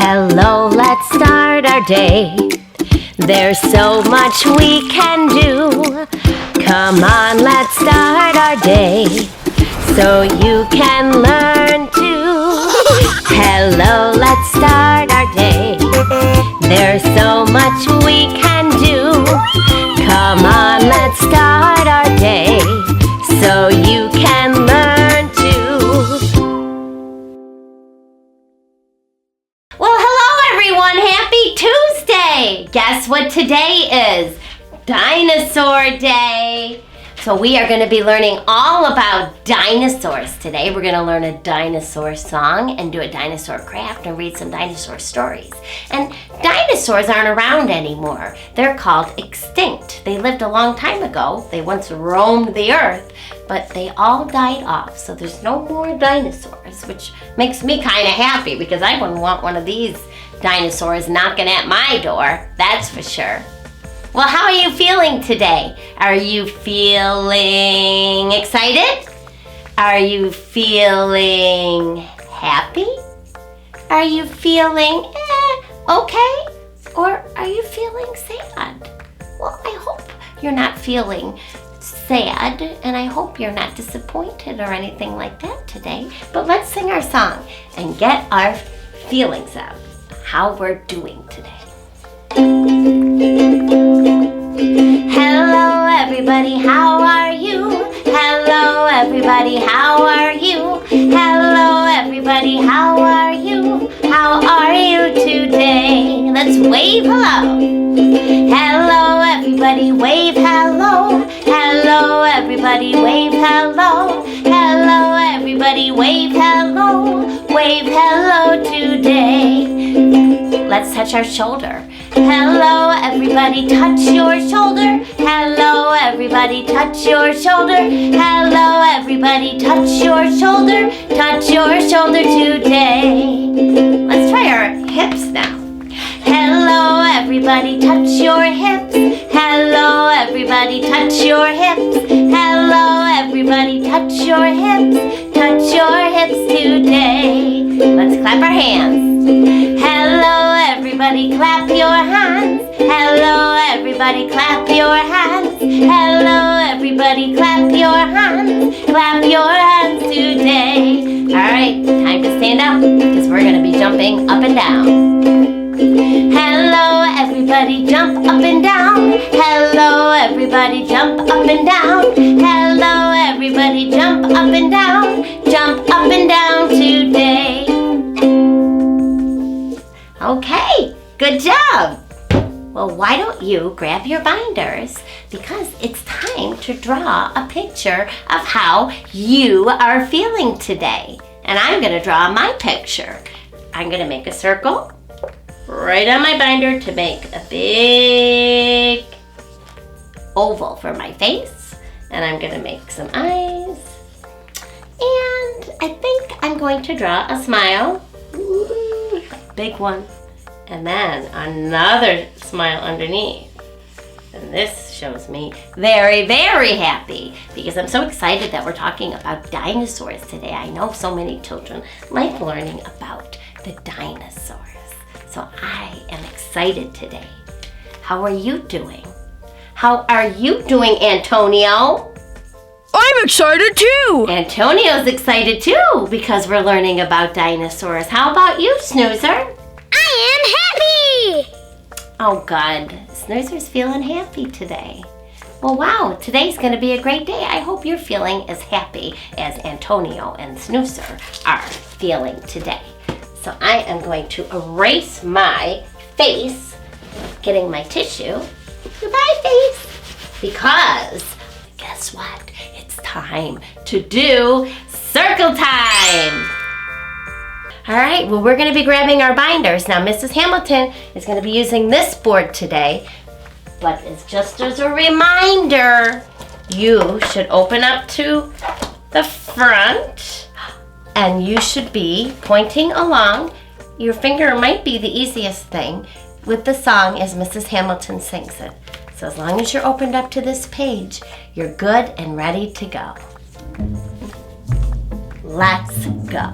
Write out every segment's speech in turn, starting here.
Hello, let's start our day. There's so much we can do. Come on, let's start our day so you can learn too. Hello, let's start our day. There's so much we can do. Come on, let's start our day so you can learn too. Well, hello everyone. Happy Tuesday. Guess what today is? Dinosaur Day. So we are going to be learning all about dinosaurs today. We're going to learn a dinosaur song and do a dinosaur craft and read some dinosaur stories. And dinosaurs aren't around anymore. They're called extinct. They lived a long time ago. They once roamed the earth, but they all died off. So there's no more dinosaurs, which makes me kind of happy because I wouldn't want one of these dinosaurs knocking at my door. That's for sure. Well, how are you feeling today? Are you feeling excited? Are you feeling happy? Are you feeling okay? Or are you feeling sad? Well, I hope you're not feeling sad, and I hope you're not disappointed or anything like that today. But let's sing our song and get our feelings out, how we're doing today. Hello everybody, how are you? Hello everybody, how are you? Hello everybody, how are you? How are you today? Let's wave hello. Hello everybody, wave hello. Hello everybody, wave hello. Hello everybody, wave hello. Wave hello today. Let's touch our shoulder. Hello everybody, touch your shoulder. Hello everybody, touch your shoulder. Hello everybody, touch your shoulder. Touch your shoulder today. Let's try our hips now. Hello everybody, touch your hips. Hello everybody, touch your hips. Hello everybody, touch your hips. Touch your hips today. Let's clap our hands. Hello everybody, clap your hands. Hello everybody, clap your hands. Hello everybody, clap your hands. Clap your hands today. Alright, time to stand up because we're going to be jumping up and down. Hello everybody, jump up and down. Hello everybody, jump up and down. Hello everybody, jump up and down. Jump up and down today. Okay, good job. Well, why don't you grab your binders because it's time to draw a picture of how you are feeling today. And I'm going to draw my picture. I'm going to make a circle right on my binder to make a big oval for my face. And I'm going to make some eyes. And I think I'm going to draw a smile. Ooh, big one. And then another smile underneath. And this shows me very, very happy because I'm so excited that we're talking about dinosaurs today. I know so many children like learning about the dinosaurs. So I am excited today. How are you doing? How are you doing, Antonio? I'm excited too! Antonio's excited too because we're learning about dinosaurs. How about you, Snoozer? I am happy! Oh, good. Snoozer's feeling happy today. Well, wow, today's going to be a great day. I hope you're feeling as happy as Antonio and Snoozer are feeling today. So I am going to erase my face, getting my tissue. Goodbye, face. Because, guess what? It's time to do circle time. All right, well, we're going to be grabbing our binders. Now, Mrs. Hamilton is going to be using this board today, but it's just as a reminder, you should open up to the front, and you should be pointing along. Your finger might be the easiest thing with the song as Mrs. Hamilton sings it. So as long as you're opened up to this page, you're good and ready to go. Let's go.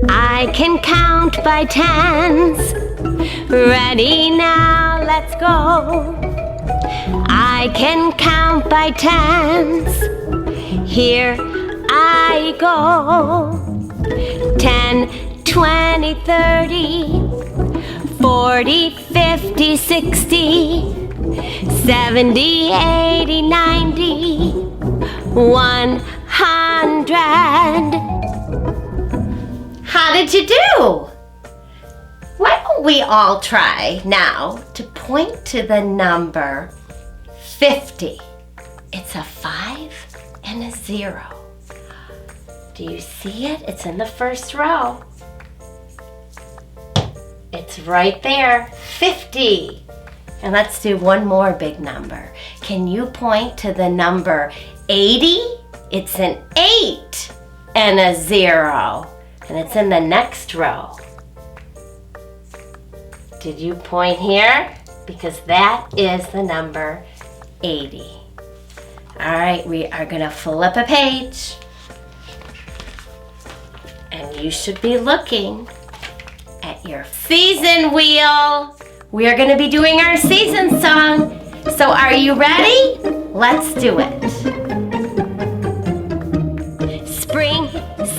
I can count by tens. Ready now, let's go. I can count by tens. Here I go. 10, 20, 30, 40, 50, 60, 70, 80, 90, 100. How did you do? Why don't we all try now to point to the number 50? It's a 5 and a 0. Do you see it? It's in the first row. It's right there, 50. And let's do one more big number. Can you point to the number 80? It's an 8 and a 0. And it's in the next row. Did you point here? Because that is the number 80. All right, we are gonna flip a page. And you should be looking at your season wheel. We are gonna be doing our season song. So are you ready? Let's do it. Spring,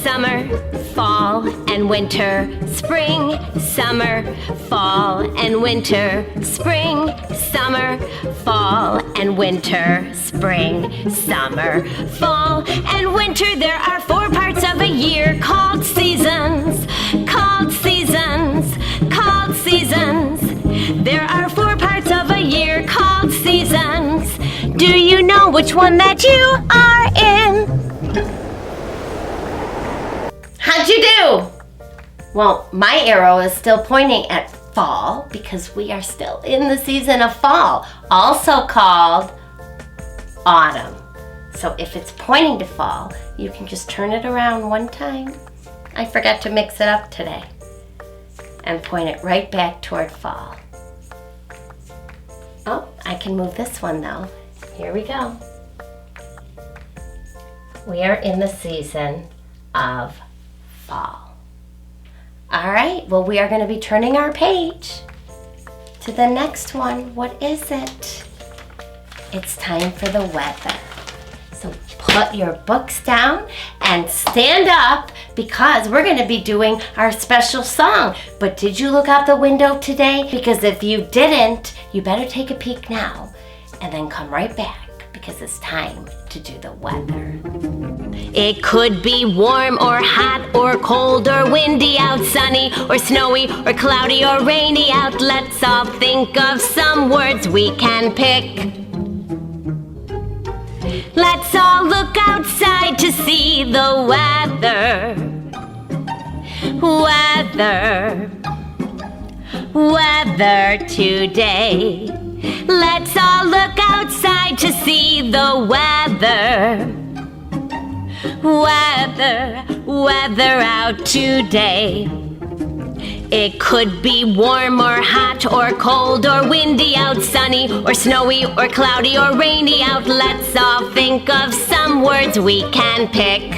summer, fall, and winter. Spring, summer, fall, and winter. Spring, summer, fall, and winter. Spring, summer, fall, and winter. There are 4 parts of a year called seasons. Called seasons. Called seasons. There are 4 parts of a year called seasons. Do you know which one that you are in? How'd you do? Well, my arrow is still pointing at fall because we are still in the season of fall, also called autumn. So if it's pointing to fall, you can just turn it around one time. I forgot to mix it up today. And point it right back toward fall. Oh, I can move this one though. Here we go. We are in the season of fall. All right, well, we are going to be turning our page to the next one. What is it? It's time for the weather. So put your books down and stand up because we're going to be doing our special song. But did you look out the window today? Because if you didn't, you better take a peek now and then come right back because it's time to do the weather. It could be warm or hot or cold or windy out, sunny or snowy or cloudy or rainy out. Let's all think of some words we can pick. Let's all look outside to see the weather. Weather. Weather today. Let's all look outside to see the weather. Weather, weather out today. It could be warm or hot or cold or windy out, sunny or snowy or cloudy or rainy out. Let's all think of some words we can pick.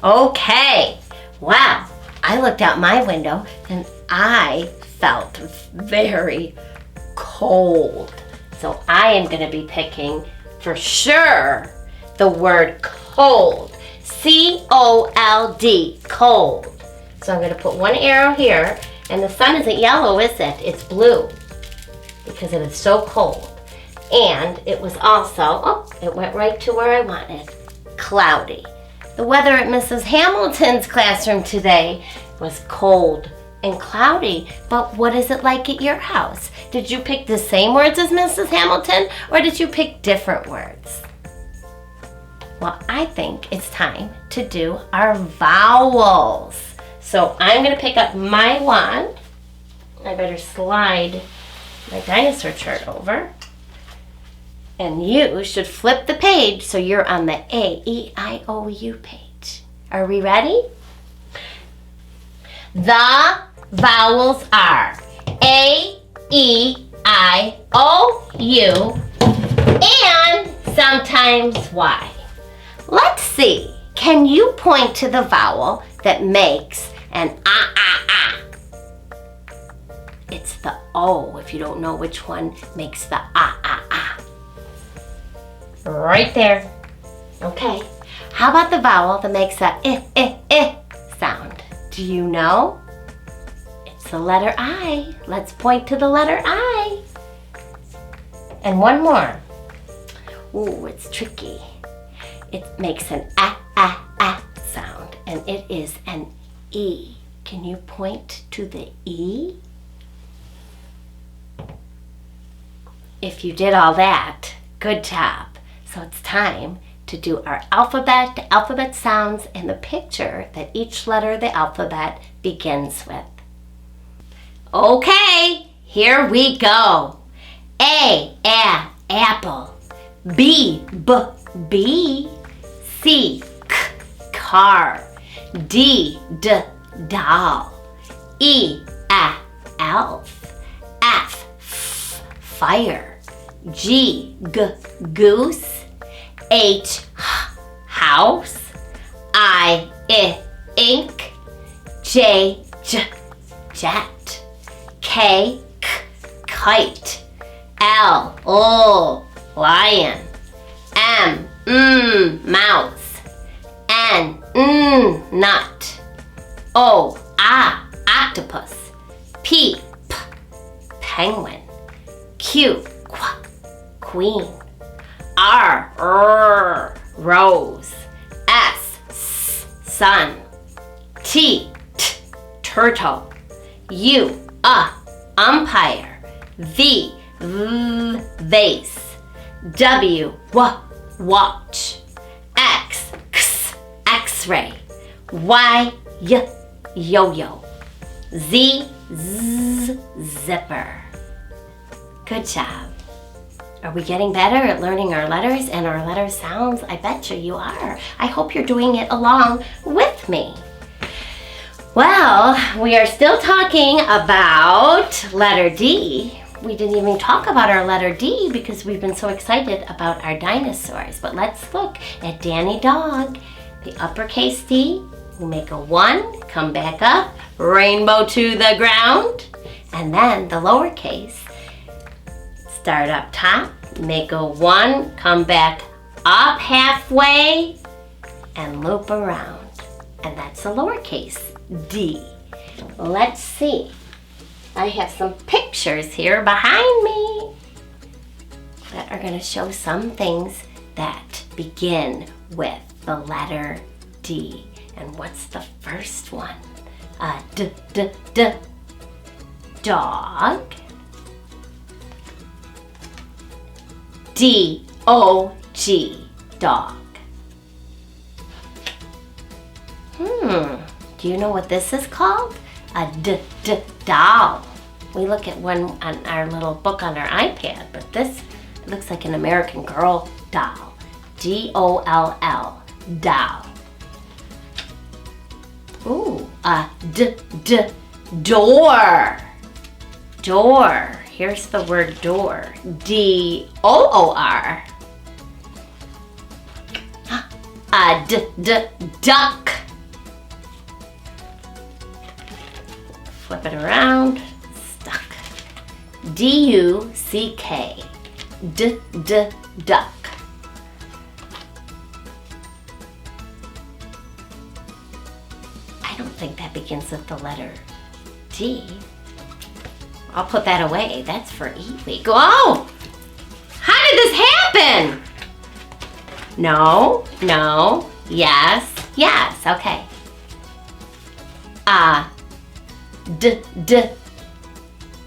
Okay, wow, I looked out my window and I felt very cold. So I am going to be picking for sure the word cold. C-O-L-D, cold. So I'm going to put one arrow here, and the sun isn't yellow, is it? It's blue because it is so cold. And it was also, oh, it went right to where I wanted, cloudy. The weather at Mrs. Hamilton's classroom today was cold and cloudy, but what is it like at your house? Did you pick the same words as Mrs. Hamilton, or did you pick different words? Well, I think it's time to do our vowels. So I'm going to pick up my wand. I better slide my dinosaur chart over. And you should flip the page so you're on the A-E-I-O-U page. Are we ready? The vowels are A-E-I-O-U and sometimes Y. Let's see. Can you point to the vowel that makes an ah? It's the O, if you don't know which one makes the ah. Right there. Okay. How about the vowel that makes a I sound? Do you know? It's the letter I. Let's point to the letter I. And one more. Ooh, it's tricky. It makes an ah sound, and it is an E. Can you point to the E? If you did all that, good job. So it's time to do our alphabet sounds, and the picture that each letter of the alphabet begins with. Okay, here we go. A, apple. B, bee. C, car. D, doll. E, elf. F, fire. G, goose. H, house. I, ink. J, jet. K, kite. L, lion. M, mouse. N, nut. O, octopus. P, penguin. Q, queen. R, rose. S, sun. T, turtle. U, umpire. V, vase. W, watch. X, x-ray. Y, yo-yo. Z, zipper. Good job. Are we getting better at learning our letters and our letter sounds? I bet you are. I hope you're doing it along with me. Well, we are still talking about letter D. We didn't even talk about our letter D because we've been so excited about our dinosaurs. But let's look at Danny Dog. The uppercase D, we make a 1, come back up, rainbow to the ground. And then the lowercase, start up top, make a 1, come back up halfway, and loop around. And that's a lowercase D. Let's see. I have some pictures here behind me that are going to show some things that begin with the letter D. And what's the first one? Dog. D-O-G, dog. Do you know what this is called? A doll. We look at one on our little book on our iPad, but this looks like an American Girl doll. D-O-L-L, doll. Ooh, a door. Door. Here's the word door. D-O-O-R. A duck. Flip it around. Stuck. D-U-C-K. Duck. I don't think that begins with the letter D. I'll put that away. That's for E-week. Oh! How did this happen? No. Yes. Okay.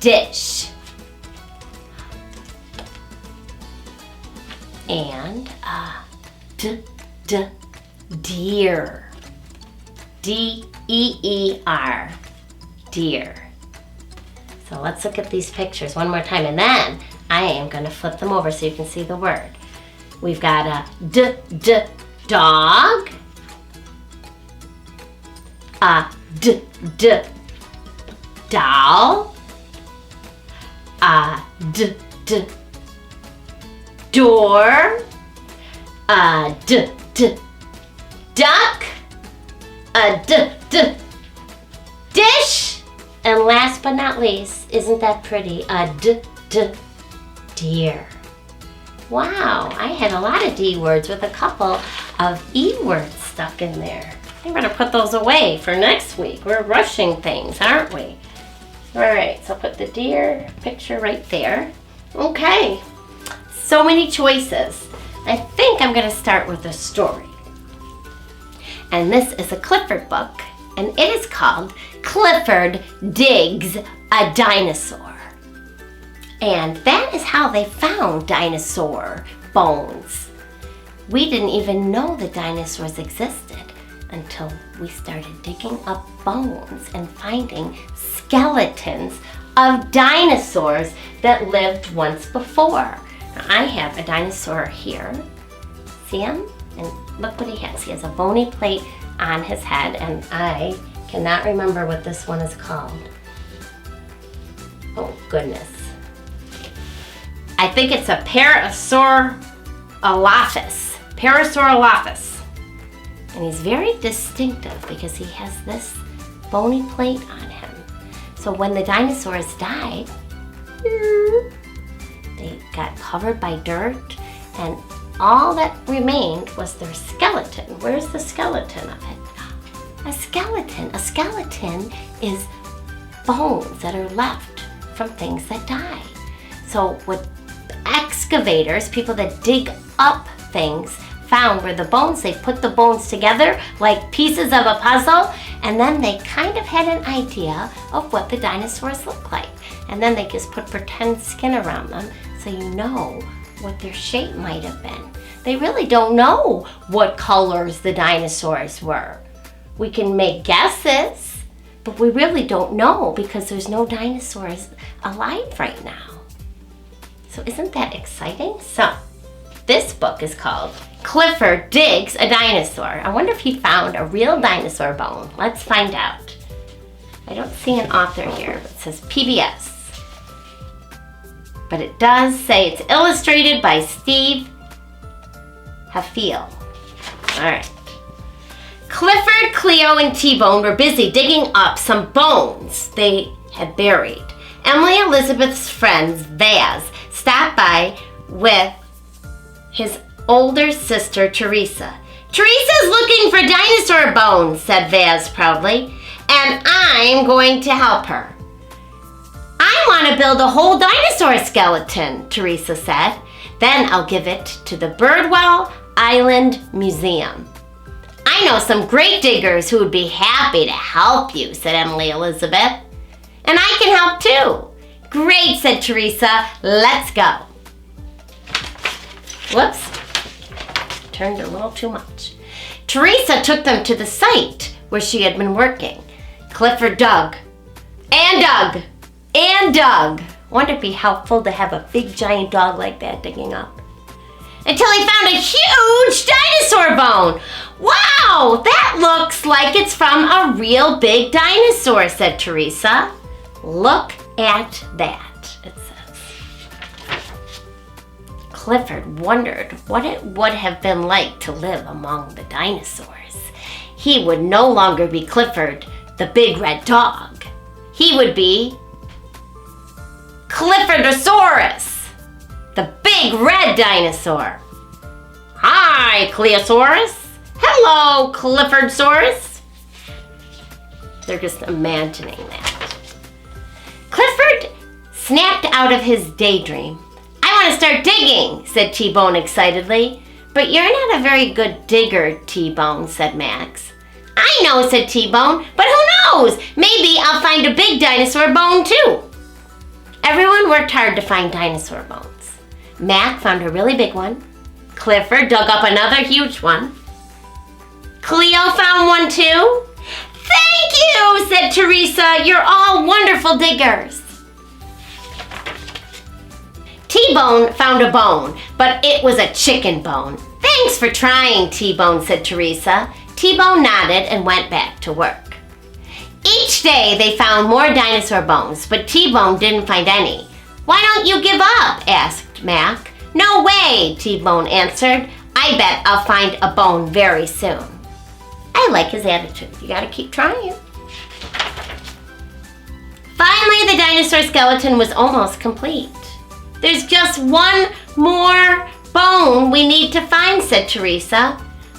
Dish. And deer. D-E-E-R. Deer. So let's look at these pictures one more time, and then I am going to flip them over so you can see the word. We've got a dog, a doll, a door, a duck, a dish, and last but not least, isn't that pretty, a deer. Wow, I had a lot of D words with a couple of E words stuck in there. I better put those away for next week. We're rushing things, aren't we? All right, so put the deer picture right there. Okay, so many choices. I think I'm gonna start with a story. And this is a Clifford book, and it is called Clifford Digs a Dinosaur. And that is how they found dinosaur bones. We didn't even know the dinosaurs existed until we started digging up bones and finding skeletons of dinosaurs that lived once before. Now, I have a dinosaur here. See him? And look what he has. He has a bony plate on his head, and I cannot remember what this one is called. Oh, goodness. I think it's a Parasaurolophus. And he's very distinctive because he has this bony plate on him. So when the dinosaurs died, they got covered by dirt, and all that remained was their skeleton. Where's the skeleton of it? A skeleton. A skeleton is bones that are left from things that die. So what excavators, people that dig up things, found were the bones. They put the bones together like pieces of a puzzle, and then they kind of had an idea of what the dinosaurs look like. And then they just put pretend skin around them so you know what their shape might have been. They really don't know what colors the dinosaurs were. We can make guesses, but we really don't know because there's no dinosaurs alive right now. So isn't that exciting? So this book is called Clifford Digs a Dinosaur. I wonder if he found a real dinosaur bone. Let's find out. I don't see an author here, but it says PBS. But it does say it's illustrated by Steve Hafeel. All right. Clifford, Cleo, and T-Bone were busy digging up some bones they had buried. Emily Elizabeth's friend, Vaz, stopped by with his older sister, Teresa. "Teresa's looking for dinosaur bones," said Vaz proudly, "and I'm going to help her." "I want to build a whole dinosaur skeleton," Teresa said. "Then I'll give it to the Birdwell Island Museum." "I know some great diggers who would be happy to help you," said Emily Elizabeth. "And I can help too." "Great," said Teresa. "Let's go." Whoops. Turned a little too much. Teresa took them to the site where she had been working. Clifford dug and dug and dug. Wouldn't it be helpful to have a big giant dog like that digging up? Until he found a huge dinosaur bone. "Wow, that looks like it's from a real big dinosaur," said Teresa. "Look at that," it says. Clifford wondered what it would have been like to live among the dinosaurs. He would no longer be Clifford, the big red dog. He would be Cliffordosaurus, the big red dinosaur. "Hi, Cleosaurus." "Hello, Cliffordsaurus." They're just imagining that. Clifford snapped out of his daydream. "I want to start digging," said T-Bone excitedly. "But you're not a very good digger, T-Bone," said Max. "I know," said T-Bone, "but who knows? Maybe I'll find a big dinosaur bone too." Everyone worked hard to find dinosaur bones. Mac found a really big one. Clifford dug up another huge one. Cleo found one too. "Thank you," said Teresa. "You're all wonderful diggers." T-Bone found a bone, but it was a chicken bone. "Thanks for trying, T-Bone," said Teresa. T-Bone nodded and went back to work. Each day they found more dinosaur bones, but T-Bone didn't find any. "Why don't you give up?" asked Mac. "No way," T-Bone answered. "I bet I'll find a bone very soon." I like his attitude. You gotta keep trying. Finally, the dinosaur skeleton was almost complete. There's just one more bone we need to find, said Teresa.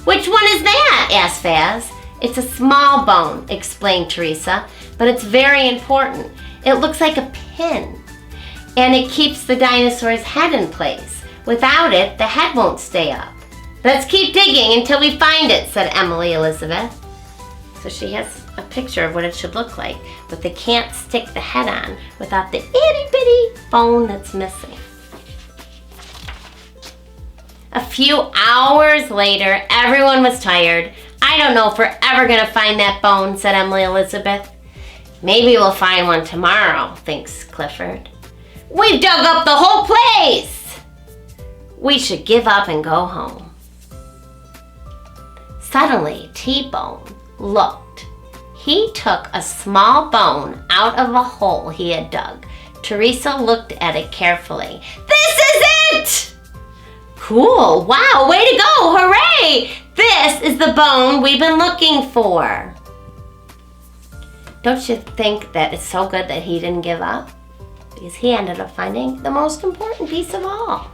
Which one is that? Asked Faz. It's a small bone, explained Teresa, but it's very important. It looks like a pin, and it keeps the dinosaur's head in place. Without it, the head won't stay up. Let's keep digging until we find it, said Emily Elizabeth. So she has a picture of what it should look like, but they can't stick the head on without the itty bitty bone that's missing. A few hours later, everyone was tired. I don't know if we're ever going to find that bone, said Emily Elizabeth. Maybe we'll find one tomorrow, thinks Clifford. We've dug up the whole place! We should give up and go home. Suddenly, T-Bone looked. He took a small bone out of a hole he had dug. Teresa looked at it carefully. This is it! Cool, wow, way to go, hooray! This is the bone we've been looking for. Don't you think that it's so good that he didn't give up? Because he ended up finding the most important piece of all.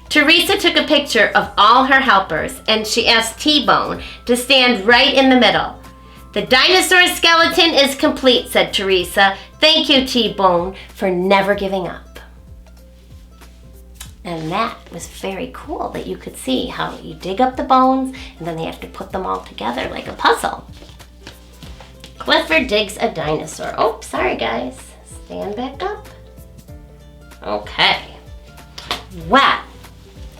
Teresa took a picture of all her helpers and she asked T-Bone to stand right in the middle. The dinosaur skeleton is complete, said Teresa. Thank you, T-Bone, for never giving up. And that was very cool that you could see how you dig up the bones and then they have to put them all together like a puzzle. Clifford digs a dinosaur. Oh, sorry guys. Stand back up. Okay. Well,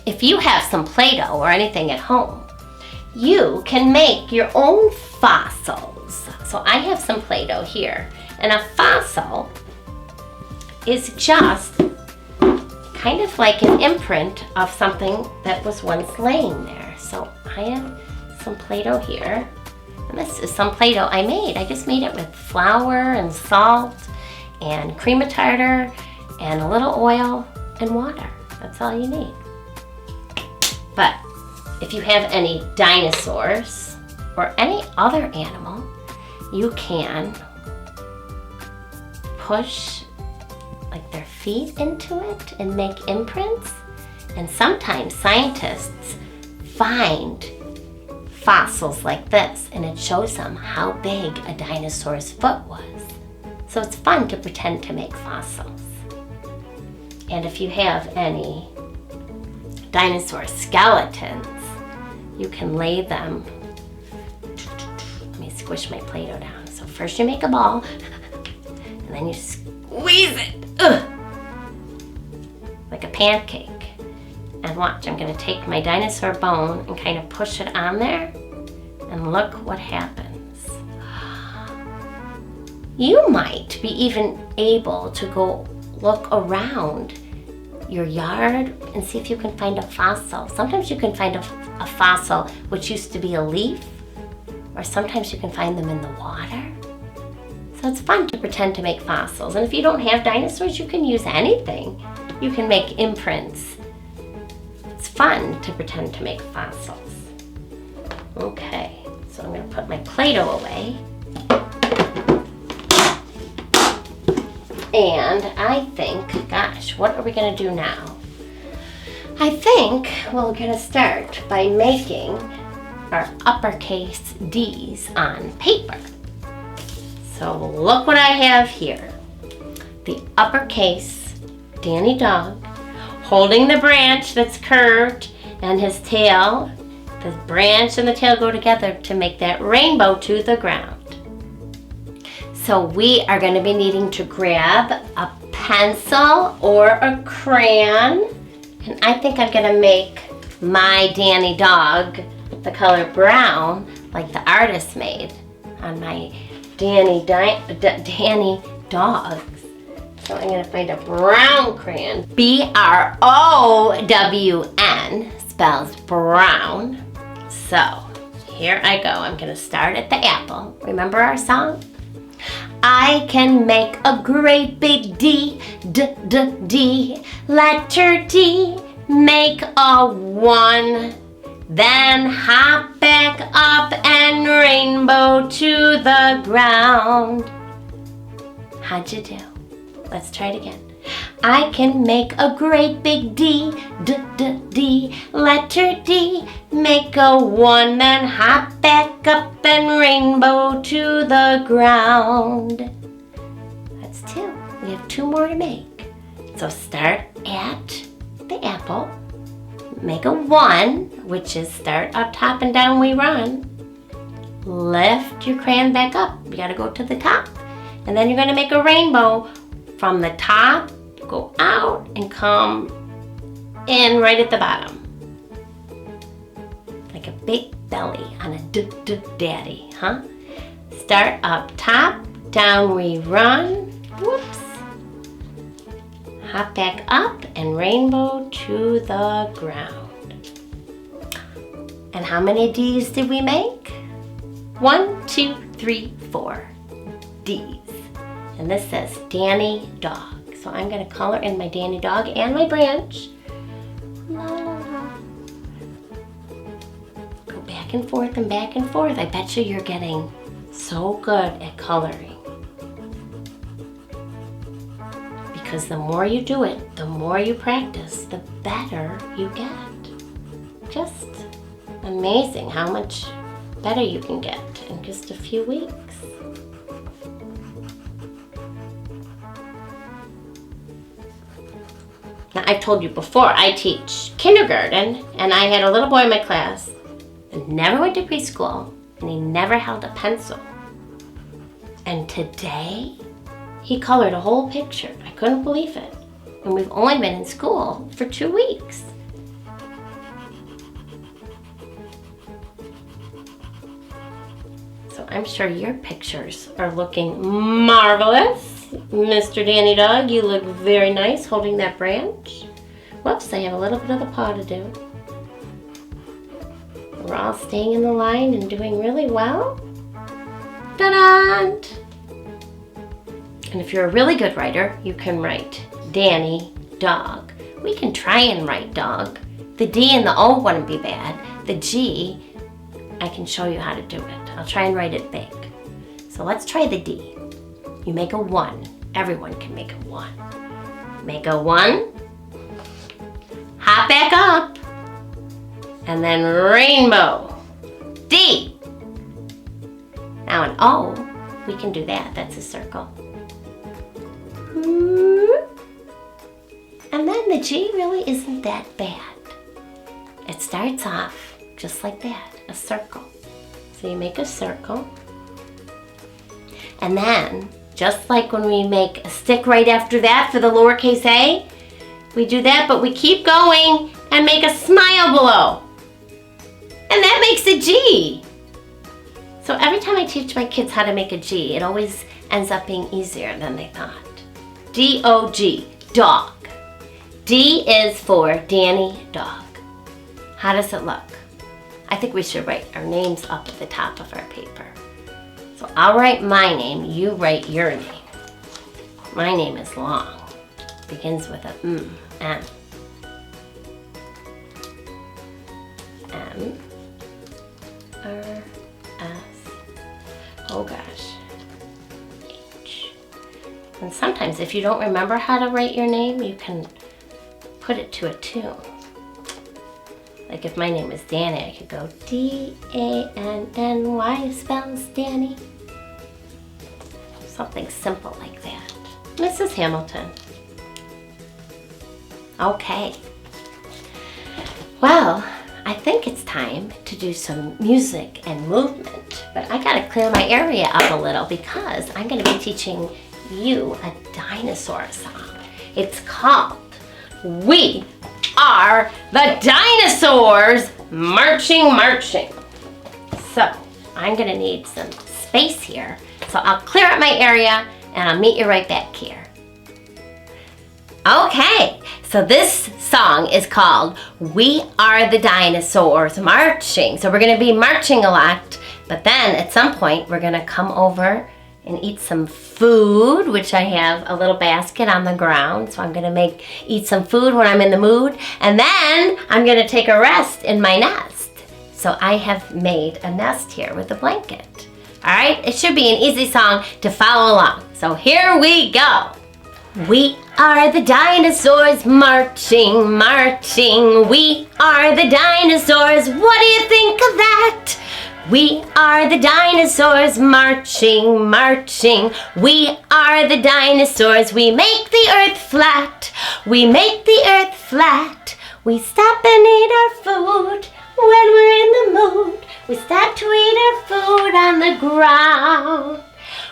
if you have some Play-Doh or anything at home, you can make your own fossils. So I have some Play-Doh here. And a fossil is just kind of like an imprint of something that was once laying there. So I have some Play-Doh here. And this is some Play-Doh I made. I just made it with flour and salt and cream of tartar and a little oil and water. That's all you need. But if you have any dinosaurs or any other animal, you can push like their feet into it and make imprints. And sometimes scientists find fossils like this and it shows them how big a dinosaur's foot was. So it's fun to pretend to make fossils. And if you have any dinosaur skeletons, you can lay them. Let me squish my Play-Doh down. So first you make a ball and then you squeeze it like a pancake. And watch, I'm going to take my dinosaur bone and kind of push it on there and look what happens. You might be even able to go look around your yard and see if you can find a fossil. Sometimes you can find a fossil which used to be a leaf, or sometimes you can find them in the water. So it's fun to pretend to make fossils. And if you don't have dinosaurs, you can use anything. You can make imprints. It's fun to pretend to make fossils. Okay, so I'm going to put my Play-Doh away. And I think, gosh, what are we going to do now? I think we're going to start by making our uppercase D's on paper. So look what I have here. The uppercase Danny Dog holding the branch that's curved and his tail. The branch and the tail go together to make that rainbow to the ground. So we are going to be needing to grab a pencil or a crayon. And I think I'm going to make my Danny Dog the color brown like the artist made on my Danny Dogs. So I'm going to find a brown crayon. B-R-O-W-N spells brown. So here I go. I'm going to start at the apple. Remember our song? I can make a great big D, D, letter D, make a 1, Then hop back up and rainbow to the ground. How'd you do? Let's try it again. I can make a great big D, D, letter D. Make a 1, then hop back up and rainbow to the ground. That's 2. We have 2 more to make. So start at the apple. Make a 1, which is start up top and down we run. Lift your crayon back up. You gotta go to the top. And then you're gonna make a rainbow from the top, go out and come in right at the bottom. Like a big belly on a daddy, huh? Start up top, down we run. Whoops. Hop back up and rainbow to the ground. And how many D's did we make? 1, 2, 3, 4 D's. And this says Danny Dog. So I'm going to color in my Danny Dog and my branch. La, la, la. Go back and forth and back and forth. I bet you're getting so good at coloring. Because the more you do it, the more you practice, the better you get. Just amazing how much better you can get in just a few weeks. Now, I've told you before, I teach kindergarten, and I had a little boy in my class that never went to preschool, and he never held a pencil. And today, he colored a whole picture. I couldn't believe it. And we've only been in school for 2 weeks. So I'm sure your pictures are looking marvelous. Mr. Danny Dog, you look very nice holding that branch. Whoops, I have a little bit of the paw to do. We're all staying in the line and doing really well. Ta-da! And if you're a really good writer, you can write Danny Dog. We can try and write dog. The D and the O wouldn't be bad. The G, I can show you how to do it. I'll try and write it big. So let's try the D. You make a 1. Everyone can make a 1. Make a 1. Hop back up. And then rainbow. D. Now an O, we can do that. That's a circle. And then the G really isn't that bad. It starts off just like that, a circle. So you make a circle. And then, just like when we make a stick right after that for the lowercase a, we do that, but we keep going and make a smile below. And that makes a G. So every time I teach my kids how to make a G, it always ends up being easier than they thought. D-O-G, dog. D is for Danny Dog. How does it look? I think we should write our names up at the top of our paper. So I'll write my name, you write your name. My name is long. Begins with a M. M. M. R. S. Oh gosh. H. And sometimes if you don't remember how to write your name, you can put it to a tune. Like if my name is Danny, I could go D-A-N-N-Y spells Danny. Something simple like that. Mrs. Hamilton. Okay. Well, I think it's time to do some music and movement, but I gotta clear my area up a little because I'm gonna be teaching you a dinosaur song. It's called We Are the Dinosaurs Marching, Marching. So I'm gonna need some space here. So I'll clear up my area and I'll meet you right back here. Okay, so this song is called We Are the Dinosaurs Marching. So we're gonna be marching a lot, but then at some point we're gonna come over and eat some food, which I have a little basket on the ground. So I'm gonna eat some food when I'm in the mood. And then I'm gonna take a rest in my nest. So I have made a nest here with a blanket. All right, it should be an easy song to follow along. So here we go. We are the dinosaurs marching, marching. We are the dinosaurs. What do you think of that? We are the dinosaurs marching, marching. We are the dinosaurs. We make the earth flat. We make the earth flat. We stop and eat our food when we're in the mood. We stop to eat our food on the ground.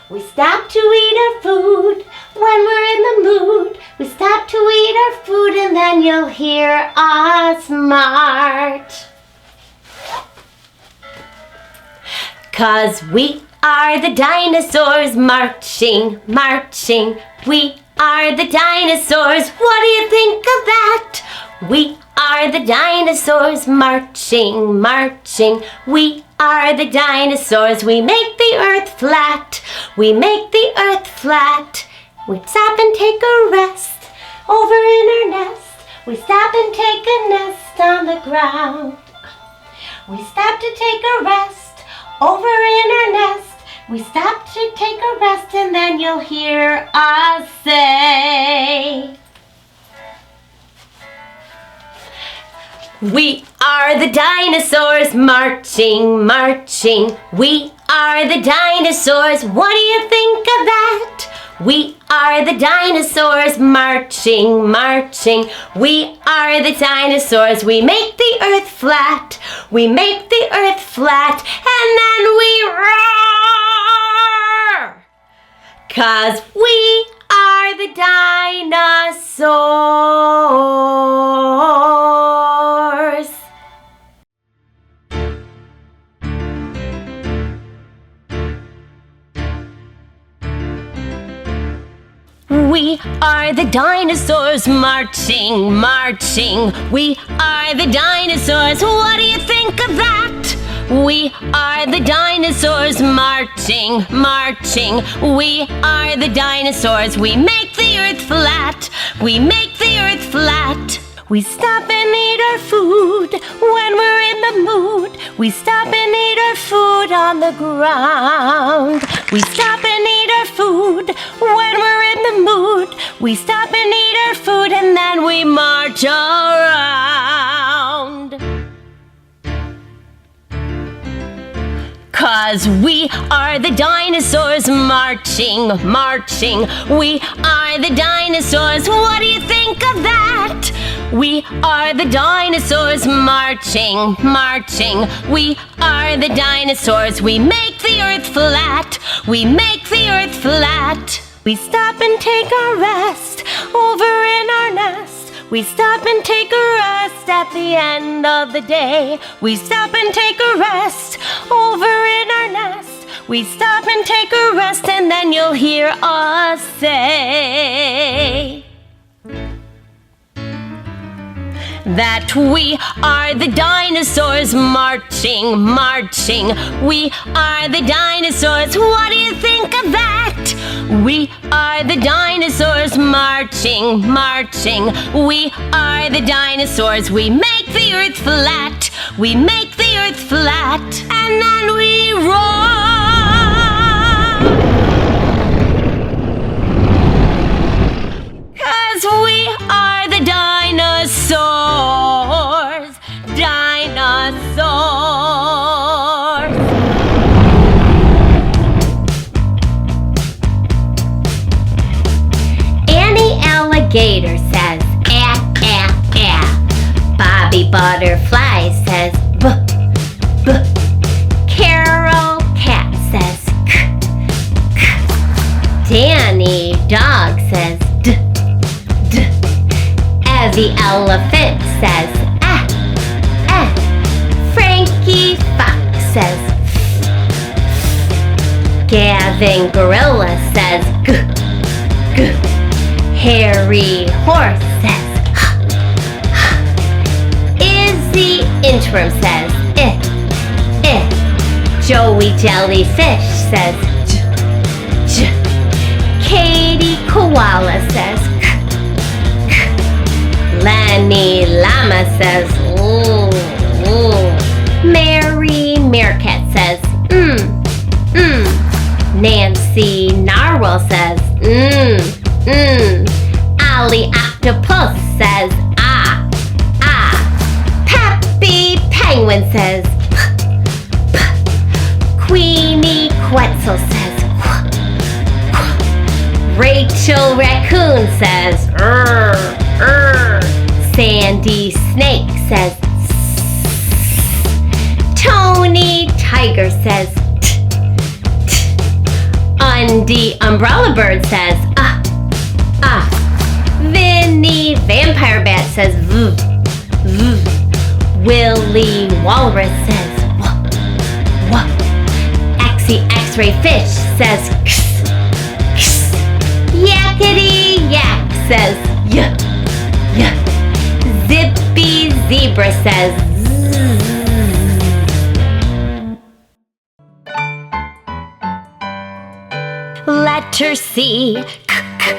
We stop to eat our food when we're in the mood. We stop to eat our food and then you'll hear us march. 'Cause we are the dinosaurs marching, marching. We are the dinosaurs. What do you think of that? We are the dinosaurs marching, marching. We are the dinosaurs. We make the earth flat. We make the earth flat. We stop and take a rest over in our nest. We stop and take a nest on the ground. We stop to take a rest over in our nest. We stop to take a rest and then you'll hear us say, we are the dinosaurs marching, marching. We are the dinosaurs. What do you think of that? We are the dinosaurs marching, marching. We are the dinosaurs. We make the earth flat. We make the earth flat and then we roar. 'Cause we are the dinosaurs. We are the dinosaurs marching, marching. We are the dinosaurs. What do you think of that? We are the dinosaurs marching, marching. We are the dinosaurs. We make the earth flat. We make the earth flat. We stop and eat our food when we're in the mood. We stop and eat our food on the ground. We stop and eat our food when we're in the mood. We stop and eat our food and then we march around. 'Cause we are the dinosaurs marching, marching. We are the dinosaurs. What do you think of that? We are the dinosaurs marching, marching. We are the dinosaurs. We make the earth flat. We make the earth flat. We stop and take a rest over in our nest. We stop and take a rest at the end of the day. We stop and take a rest over in our nest. We stop and take a rest and then you'll hear us say that we are the dinosaurs marching, marching. We are the dinosaurs. What do you think of that? We are the dinosaurs marching, marching. We are the dinosaurs. We make the earth flat. We make the earth flat. And then we roar. 'Cause we are the dinosaurs. Dinosaurs. Annie Alligator says, ah, ah, ah. Bobby Butterfly says, buh, buh. Carol Cat says, k, k. Danny Dog says, d, d. Evie Elephant says, ah, ah. Frankie Fox says, Gavin Gorilla says, g, g. Harry Horse says, h, h. Izzy Interim says, eh, eh. Joey Jellyfish says, j, j. Katie Koala says, k, k. Lenny Llama says, ooh, ooh. Mary Sea Narwhal says, Ollie Octopus says, ah, ah. Peppy Penguin says, p, p. Queenie Quetzal says, qu, qu. Rachel Raccoon says, Sandy Snake says, Tony Tiger says, t, t. Undy Umbrella Bird says, Vinny Vampire Bat says, v, v. Willie Walrus says, w, w. Axie X-Ray Fish says, x, x. Yakety Yak says, y, y. Zippy Zebra says, zzz. Letter C,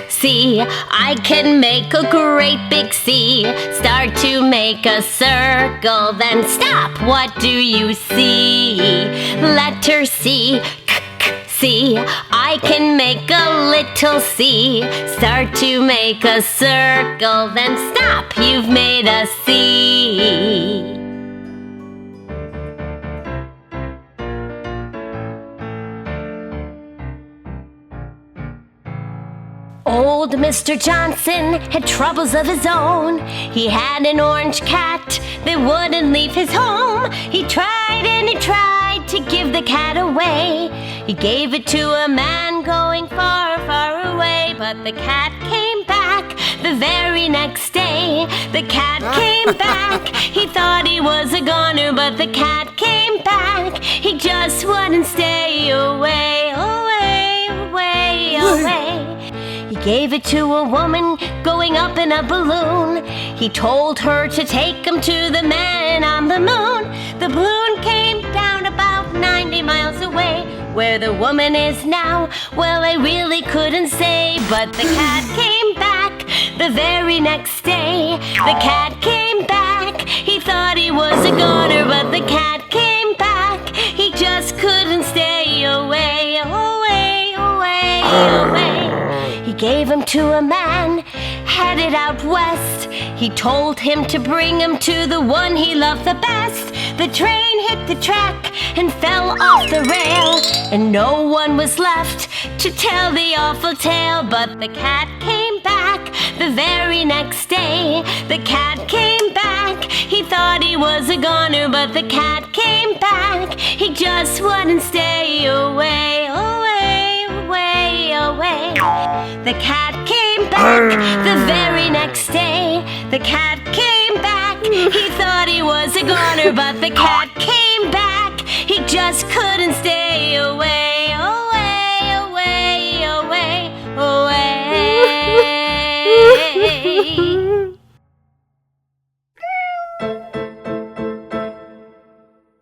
C. I can make a great big C. Start to make a circle, then stop. What do you see? Letter C, C. I can make a little C. Start to make a circle, then stop. You've made a C. Old Mr. Johnson had troubles of his own. He had an orange cat that wouldn't leave his home. He tried and he tried to give the cat away. He gave it to a man going far, far away. But the cat came back the very next day. The cat came back. He thought he was a goner, but the cat came back. He just wouldn't stay away, away, away, away. He gave it to a woman going up in a balloon. He told her to take him to the man on the moon. The balloon came down about 90 miles away. Where the woman is now, well, I really couldn't say. But the cat came back the very next day. The cat came back. He thought he was a goner, but the cat came back. He just couldn't stay away, away, away, away. He gave him to a man headed out west. He told him to bring him to the one he loved the best. The train hit the track and fell off the rail, and no one was left to tell the awful tale. But the cat came back the very next day. The cat came back. He thought he was a goner, but the cat came back. He just wouldn't stay away, away, away, away. The cat came back the very next day. The cat came back. He thought he was a goner, but the cat came back. He just couldn't stay away, away, away, away, away.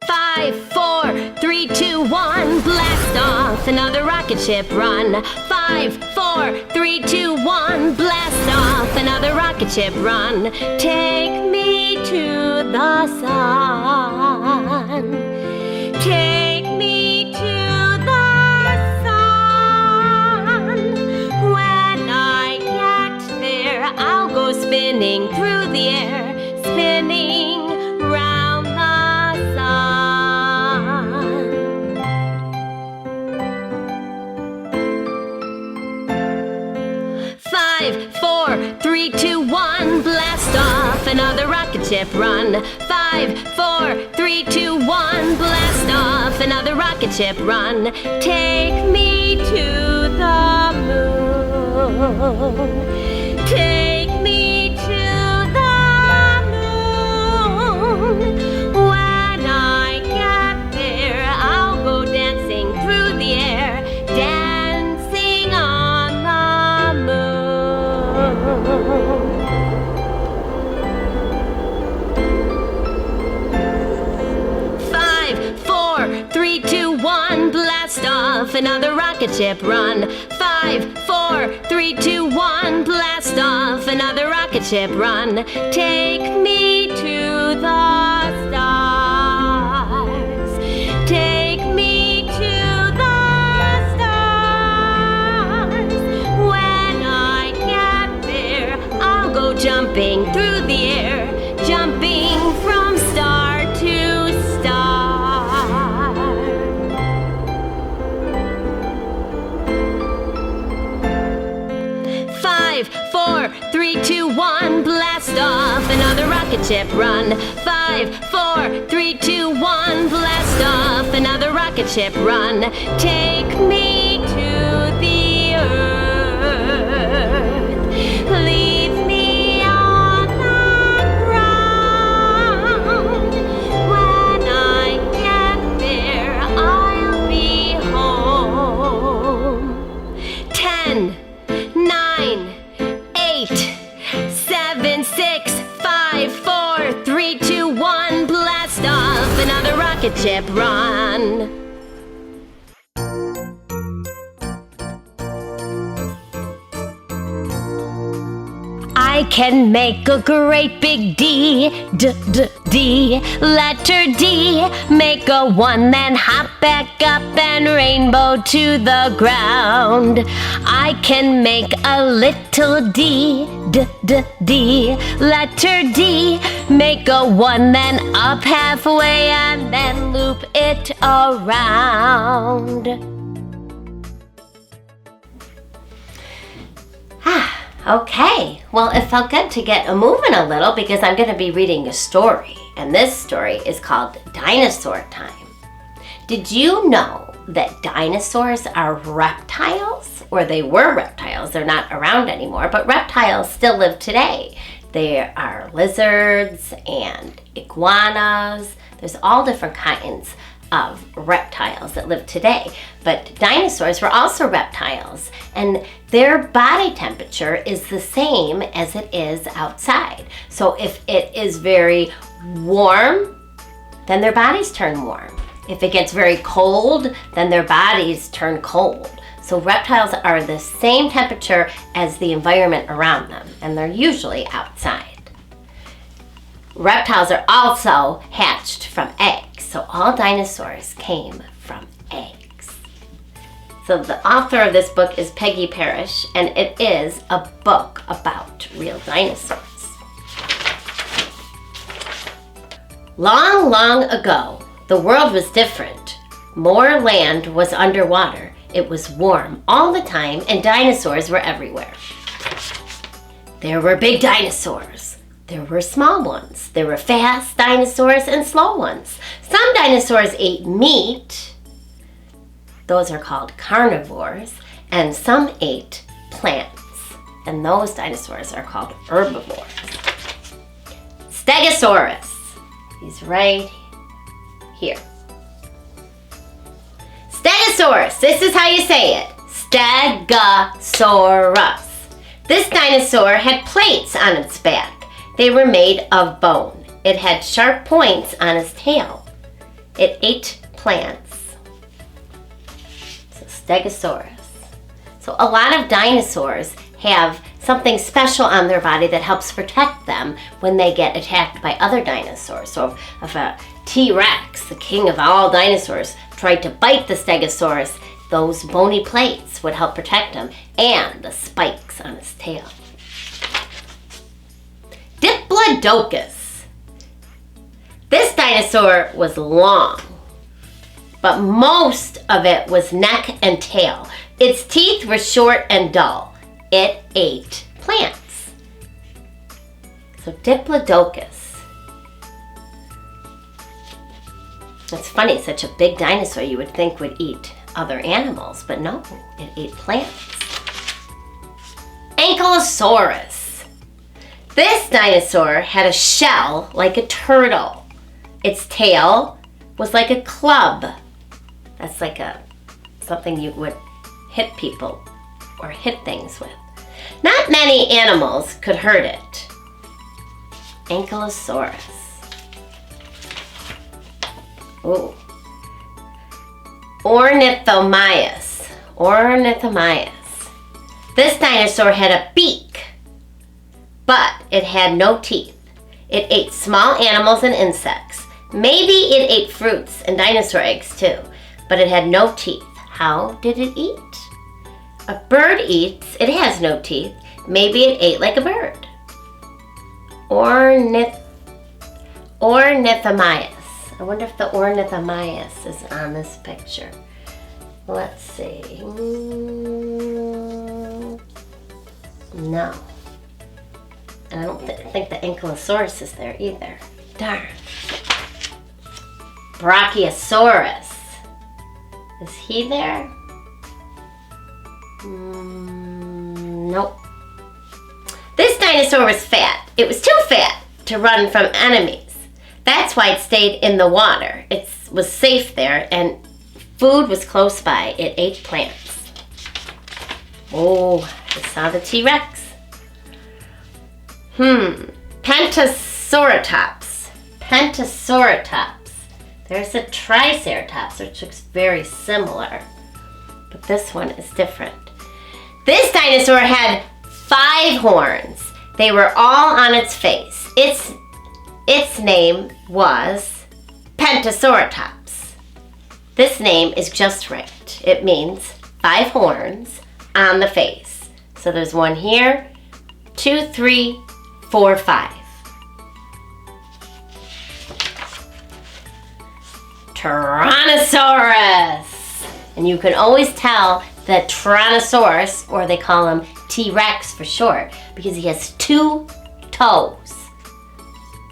5, 4, 3, 2, 1, blast off, another rocket ship run. 5, 4, 3, 2, 1, blast off, another rocket ship run. Take me to the sun. Take me to the sun. When I get there, I'll go spinning through the air, spinning round the sun. 5, 4, 3, 2, 1, blast off, another rocket ship run. 5, 4, 3, 2, 1, blast off, another rocket ship run. Take me to the moon. Take me to the moon. When I get there, I'll go dancing through the air, dancing on the moon. 5, 4, 3, 2, 1, blast off, another rocket ship run. 5, 4, 3, 2, 1, blast off, another rocket ship run. Take me to the stars. Take me to the stars. ship, run. 5, 4, 3, 2, 1, blast off another rocket ship, run. Take me to the earth. Leave me on the ground. When I get there, I'll be home. 10, 9, 8, 7, 6, 5, 4, 3, 2, 1, blast off another rocket ship, run. I can make a great big D, D, letter D. Make a 1, then hop back up and rainbow to the ground. I can make a little D, D, letter D. Make a 1, then up halfway and then loop it around. Okay, well, it felt good to get moving a little because I'm going to be reading a story, and this story is called Dinosaur Time. Did you know that dinosaurs are reptiles? Or they were reptiles. They're not around anymore, but reptiles still live today. There are lizards and iguanas. There's all different kinds of reptiles that live today. But dinosaurs were also reptiles, and their body temperature is the same as it is outside. So if it is very warm, then their bodies turn warm. If it gets very cold, then their bodies turn cold. So reptiles are the same temperature as the environment around them, and they're usually outside. Reptiles are also hatched from eggs, so all dinosaurs came from eggs. So the author of this book is Peggy Parrish, and it is a book about real dinosaurs. Long, long ago, the world was different. More land was underwater. It was warm all the time, and dinosaurs were everywhere. There were big dinosaurs. There were small ones. There were fast dinosaurs and slow ones. Some dinosaurs ate meat. Those are called carnivores. And some ate plants. And those dinosaurs are called herbivores. Stegosaurus. He's right here. Stegosaurus. This is how you say it. Stegosaurus. This dinosaur had plates on its back. They were made of bone. It had sharp points on its tail. It ate plants. So Stegosaurus. So a lot of dinosaurs have something special on their body that helps protect them when they get attacked by other dinosaurs. So if a T-Rex, the king of all dinosaurs, tried to bite the Stegosaurus, those bony plates would help protect him, and the spikes on his tail. Diplodocus. This dinosaur was long, but most of it was neck and tail. Its teeth were short and dull. It ate plants. So Diplodocus. It's funny, such a big dinosaur you would think would eat other animals, but no, it ate plants. Ankylosaurus. This dinosaur had a shell like a turtle. Its tail was like a club. That's like something you would hit people or hit things with. Not many animals could hurt it. Ankylosaurus. Ooh. Ornithomyas. Ornithomyas. This dinosaur had a beak, but it had no teeth. It ate small animals and insects. Maybe it ate fruits and dinosaur eggs too, but it had no teeth. How did it eat? A bird eats. It has no teeth. Maybe it ate like a bird. Ornithomyas. I wonder if the ornithomyas is on this picture. Let's see. No. And I don't think the Ankylosaurus is there either. Darn. Brachiosaurus. Is he there? Nope. This dinosaur was fat. It was too fat to run from enemies. That's why it stayed in the water. It was safe there and food was close by. It ate plants. Oh, I saw the T-Rex. Pentasauratops. Pentasauratops. There's a Triceratops, which looks very similar. But this one is different. This dinosaur had 5 horns. They were all on its face. Its name was Pentasauratops. This name is just right. It means 5 horns on the face. So there's one here, 2, 3, 4, 5. Tyrannosaurus. And you can always tell that Tyrannosaurus, or they call him T-Rex for short, because he has 2 toes.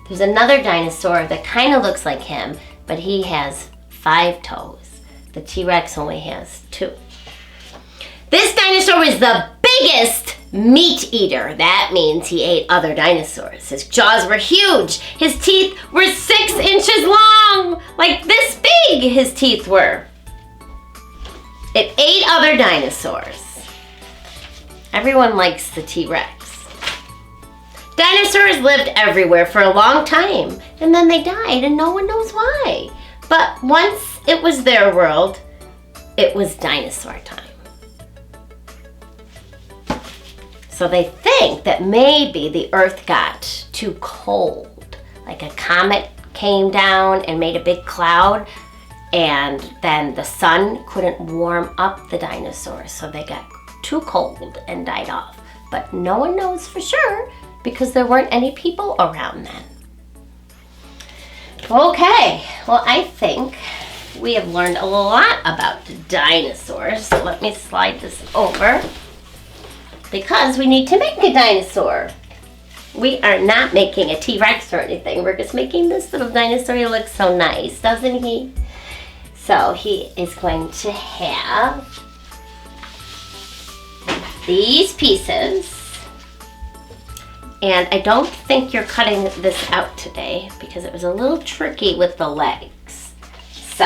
There's another dinosaur that kind of looks like him, but he has 5 toes. The T-Rex only has 2. This dinosaur was the biggest meat eater. That means he ate other dinosaurs. His jaws were huge. His teeth were 6 inches long. Like this big his teeth were. It ate other dinosaurs. Everyone likes the T-Rex. Dinosaurs lived everywhere for a long time, and then they died, and no one knows why. But once it was their world, it was dinosaur time. So they think that maybe the earth got too cold, like a comet came down and made a big cloud, and then the sun couldn't warm up the dinosaurs, so they got too cold and died off. But no one knows for sure because there weren't any people around then. Okay, well, I think we have learned a lot about dinosaurs. So let me slide this over because we need to make a dinosaur. We are not making a T-Rex or anything. We're just making this little dinosaur. He looks so nice, doesn't he? So he is going to have these pieces. And I don't think you're cutting this out today because it was a little tricky with the legs. So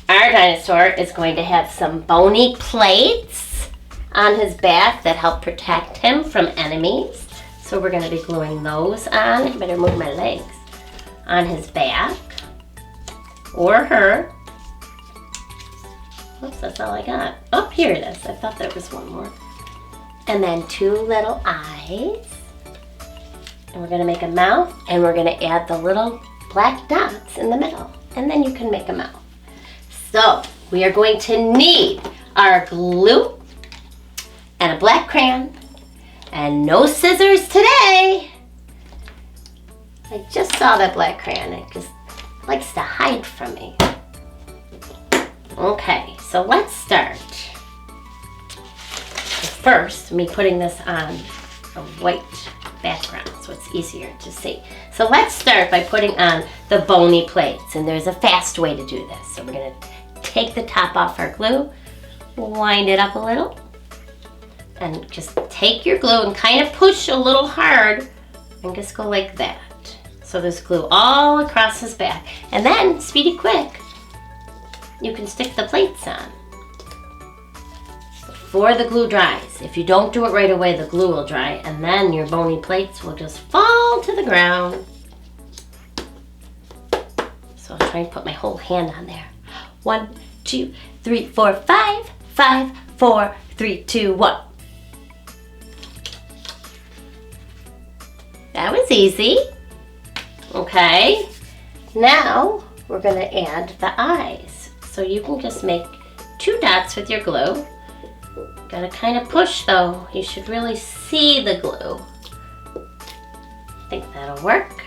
our dinosaur is going to have some bony plates on his back that help protect him from enemies. So we're going to be gluing those on. I better move my legs. On his back or her. Oops, that's all I got. Oh, here it is. I thought there was one more. And then 2 little eyes. And we're going to make a mouth, and we're going to add the little black dots in the middle. And then you can make a mouth. So we are going to need our glue and a black crayon and no scissors today. I just saw that black crayon. It just likes to hide from me. Okay, so let's start. First, me putting this on a white background so it's easier to see. So let's start by putting on the bony plates, and there's a fast way to do this. So we're going to take the top off our glue, wind it up a little, and just take your glue and kind of push a little hard and just go like that. So there's glue all across his back. And then, speedy quick, you can stick the plates on before the glue dries. If you don't do it right away, the glue will dry, and then your bony plates will just fall to the ground. So I'll try and put my whole hand on there. 1, 2, 3, 4, 5. 5, 4, 3, 2, 1. That was easy. Okay, now we're going to add the eyes. So you can just make 2 dots with your glue. Gotta kind of push though. You should really see the glue. I think that'll work.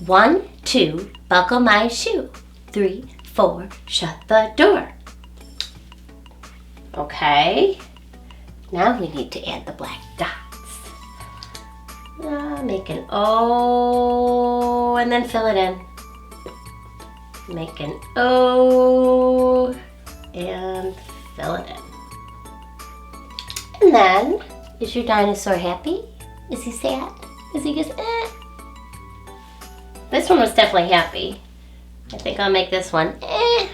1, 2, buckle my shoe. 3, 4, shut the door. Okay, now we need to add the black dots. Make an O and then fill it in. Make an O and fill it in. And then, is your dinosaur happy? Is he sad? Is he just eh? This one was definitely happy. I think I'll make this one eh.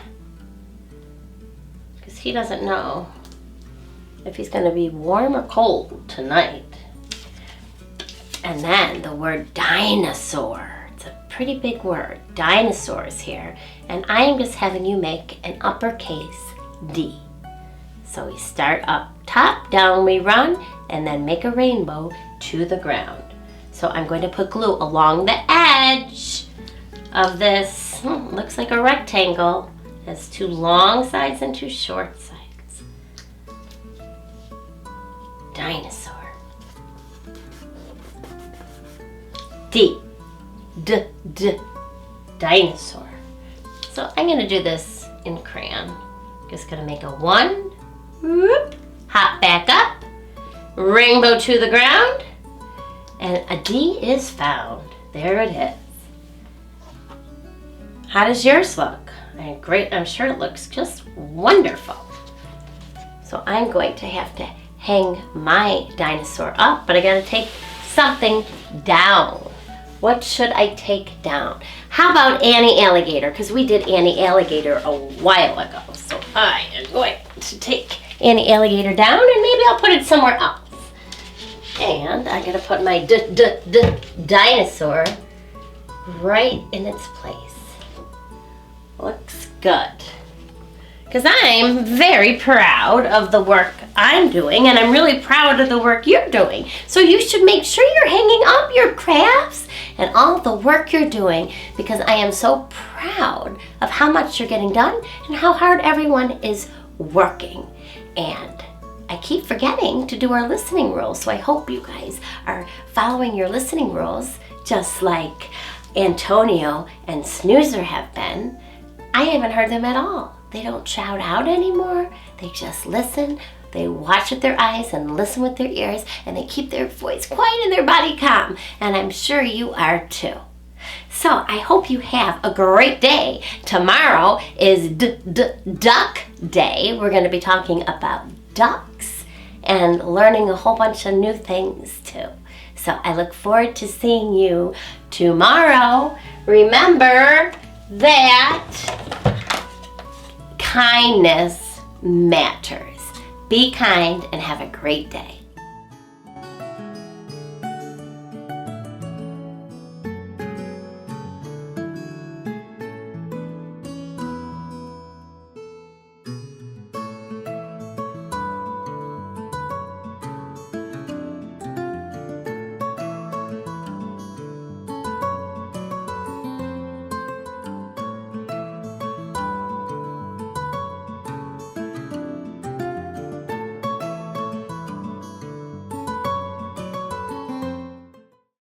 Because he doesn't know if he's going to be warm or cold tonight. And then the word dinosaur. It's a pretty big word. Dinosaurs here. And I am just having you make an uppercase D. So we start up top, down we run, and then make a rainbow to the ground. So I'm going to put glue along the edge of this. Looks like a rectangle. It has 2 long sides and 2 short sides. Dinosaur. D. D. D. Dinosaur. So I'm going to do this in crayon. Just going to make a 1. Whoop, hop back up. Rainbow to the ground. And a D is found. There it is. How does yours look? Great. I'm sure it looks just wonderful. So I'm going to have to hang my dinosaur up, but I got to take something down. What should I take down? How about Annie Alligator? Because we did Annie Alligator a while ago. So I am going to take Annie Alligator down, and maybe I'll put it somewhere else. And I'm going to put my dinosaur right in its place. Looks good. Because I'm very proud of the work I'm doing, and I'm really proud of the work you're doing. So you should make sure you're hanging up your crafts and all the work you're doing, because I am so proud of how much you're getting done and how hard everyone is working. And I keep forgetting to do our listening rules, so I hope you guys are following your listening rules just like Antonio and Snoozer have been. I haven't heard them at all. They don't shout out anymore. They just listen. They watch with their eyes and listen with their ears, and they keep their voice quiet and their body calm. And I'm sure you are too. So I hope you have a great day. Tomorrow is Duck Day. We're going to be talking about ducks and learning a whole bunch of new things too. So I look forward to seeing you tomorrow. Remember that kindness matters. Be kind and have a great day.